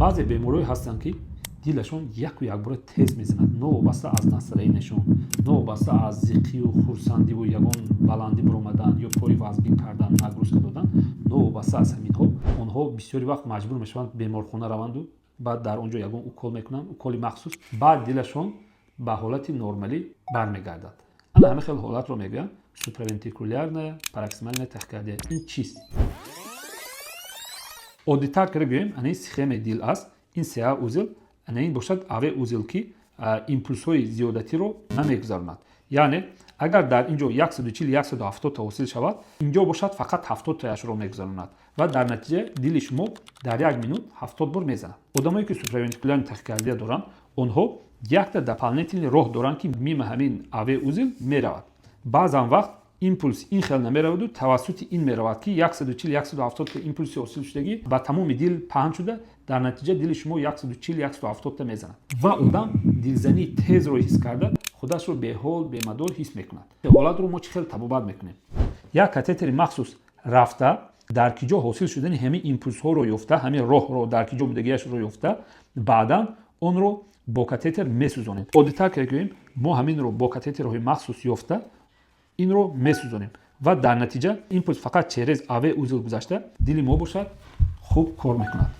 баъзе беморҳое ҳастанд ки дилашон яку якбора тез мезанад, новобаста аз насраинашон, новобаста аз зиқию хурсандиву ягон баландӣ баромадан ё пори вазбин кардан, нагрузка додан, новобаста аз ҳаминҳо онҳо бисёри вақт маҷбур мешаванд беморхона раванду баъд дар он ҷо ягон укол мекунанд, уколи махсус, баъд дилашон ба ҳолати нормалӣ бармегардад. ана ҳама хел ҳолатро мегӯям суправентикулярная пароксимальная тахикардия. ин чист? оддитар кара гӯем анаи схемаи дил аст. ин сеа узел анаин бошад аве узел ки импулсҳои зиёдатиро намегузаронад. яъне агар дар ин ҷо 140-170 та ҳосил шавад, ин ҷо бошад фақат 70 таашро мегузаронад ва дар натиҷа дили шумо дар 1 минут 70 бор мезанад. одамое ки суправентикулярная тахикардия доранд, онҳо якта дополнительный роҳ доранд ки мимо ҳамин аве узел меравад. баъзан вақт импулс ин хел намераваду тавассути ин меравад ки 140-170 та импулси ҳосил шудагӣ ба тамоми дил паҳн шуда дар натиҷа дили шумо 140-170 та мезанад ва одам дилзании тезро ҳис карда худашро беҳол бемадор ҳис мекунад. ҳолатро мо чӣ хел табобат мекунем? як катетери махсус рафта дар киҷо ҳосил шудани ҳамин импулсҳоро ёфта, ҳамин роҳро дар киҷо будагиашро ёфта, баъдан онро бо катетер месӯзонем. оддитар ки гӯем мо ҳаминро бо катетерҳои махсус ёфта инро месӯзонем ва дар натиҷа импулс фақат через аве узел гузашта дили мо бошад хуб кор мекунад.